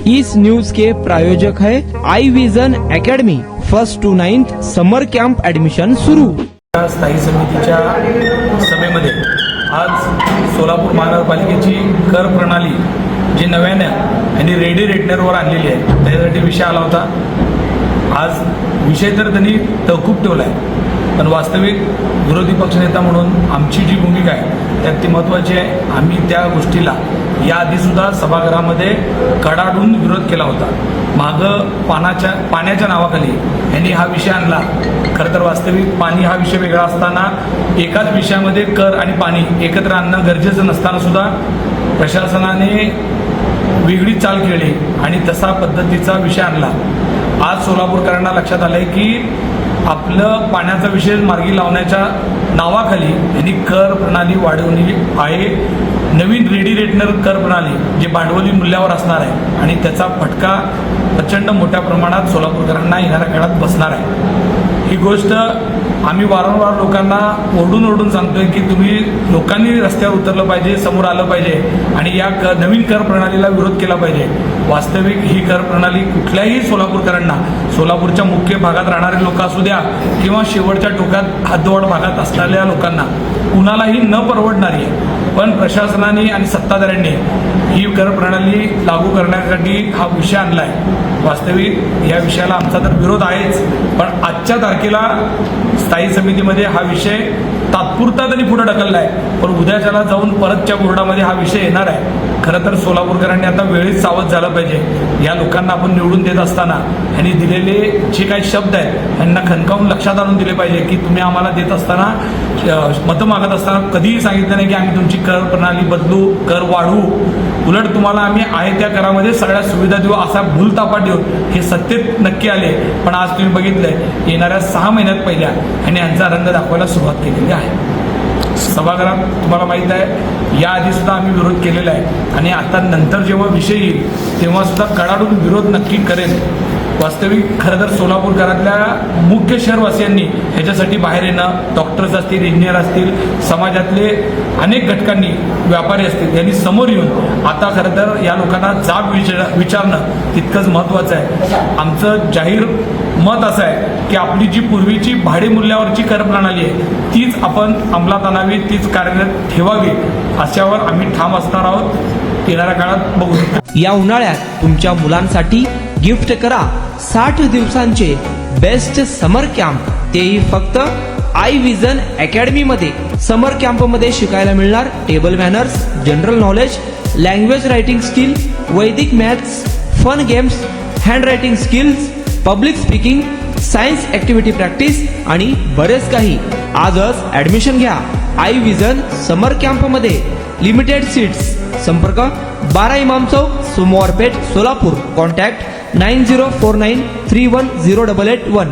इस news के प्रायोजक है I vision academy. 1st to 9th summer camp admission सुरू। स्थायी समितीच्या सभेमध्ये आज सोलापूर महानगरपालिकेची कर प्रणाली जी नव्याने आणि रेडी रेटनरवर आणलेली आहे त्यासाठी विषय आला होता। आज विषय तर त्यांनी तहकूब ठेवला आहे, पण वास्तविक विरोधी पक्षनेता म्हणून आमची जी भूमिका आहे त्यात ती महत्त्वाची आहे। आम्ही त्या गोष्टीला याआधीसुद्धा सभागृहामध्ये कडाडून विरोध केला होता। मागं पाण्याच्या नावाखाली यांनी हा विषय आणला। खरं तर वास्तविक पाणी हा विषय वेगळा असताना एकाच विषयामध्ये कर आणि पाणी एकत्र आणणं गरजेचं नसताना सुद्धा प्रशासनाने वेगळी चाल केली आणि तसा पद्धतीचा विषय आणला। आज सोलापूरकरांना लक्षात आलंय की आपलं पाण्याचा विषय मार्गी लावण्याच्या नावाखाली यांनी कर प्रणाली वाढवली आहे। नवीन रेडी रेटनर कर प्रणाली जी भांडवली मूल्यावर असणार आहे आणि त्याचा फटका प्रचंड मोठ्या प्रमाणात सोलापूरकरांना येणाऱ्या काळात बसणार आहे। ही गोष्ट आम्ही वारंवार लोकांना ओरडून सांगतोय की तुम्ही लोकांनी रस्त्यावर उतरलं पाहिजे, समोर आलं पाहिजे आणि या नवीन कर प्रणालीला विरोध केला पाहिजे। वास्तविक ही कर प्रणाली कुठल्याही सोलापूरकरांना, सोलापूरच्या मुख्य भागात राहणारे लोक असू द्या किंवा शेवटच्या टोकात हद्दवाढ भागात असलेल्या लोकांना कुणालाही न परवडणारी आहे। पण प्रशासनाने आणि सत्ताधाऱ्यांनी ही कर प्रणाली लागू करण्यासाठी हा विषय आणला आहे। वास्तविक या विषयाला आमचा तर विरोध आहेच, पण आजच्या तारखेला स्थायी समितीमध्ये हा विषय तात्पुरता तरी पुढे ढकलला आहे, पण उद्याच्याला जाऊन परतच्या बोर्डामध्ये हा विषय येणार आहे। खरं तर सोलापूरकरांनी आता वेळीच सावध झालं पाहिजे। या लोकांना आपण निवडून देत असताना यांनी दिलेले जे काही शब्द आहेत यांना खणकावून लक्षात आणून दिले पाहिजे की तुम्ही आम्हाला देत असताना, मतं मागत असताना कधीही सांगितलं नाही की आम्ही तुमची कर प्रणाली बदलू, कर वाढवू। उलट तुम्हाला आम्ही आहे त्या करामध्ये सगळ्या सुविधा देऊ असा भूलतापा देऊन हे सत्तेत नक्की आले। पण आज तुम्ही बघितलंय येणाऱ्या 6 महिन्यात पहिल्या आणि यांचा रंग दाखवायला सुरुवात केलेली आहे। सभागृहात तुम्हाला माहीत आहे याआधी सुद्धा आम्ही विरोध केलेला आहे आणि आता नंतर जेव्हा विषय येईल तेव्हा सुद्धा कडाडून विरोध नक्की करेल। वास्तविक खरं तर सोलापूरकरातल्या मुख्य शहरवासियांनी ह्याच्यासाठी बाहेर येणं, डॉक्टर्स असतील, इंजिनियर असतील, समाजातले अनेक घटकांनी, व्यापारी असतील, यांनी समोर येऊन आता खरं तर या लोकांना जाब विचारणं तितकंच महत्त्वाचं आहे। आमचं जाहीर मत असं आहे की आपली जी पूर्वीची भाडे मूल्यावरची कर प्रणाली आहे तीच आपण अंमलात आणावी, तीच कार्यरत ठेवावी, अशावर आम्ही ठाम असणार आहोत। येणाऱ्या काळात बघू। या उन्हाळ्यात तुमच्या मुलांसाठी गिफ्ट करा 60 दिवसांचे बेस्ट समर कॅम्प, तेही फक्त आई विजन अकॅडमी मध्ये। समर कॅम्प मध्ये शिकायला मिळणार table manners, general knowledge, language writing skill, Vedic maths, fun games, hand writing skills, public speaking, science activity practice आणि बरेच काही। आजच ऍडमिशन घ्या आई विजन समर कॅम्प मध्ये। Limited seats. संपर्क 12 इमाम चौक, सोमवारपेठ, सोलापूर। कॉन्टॅक्ट 9049310881।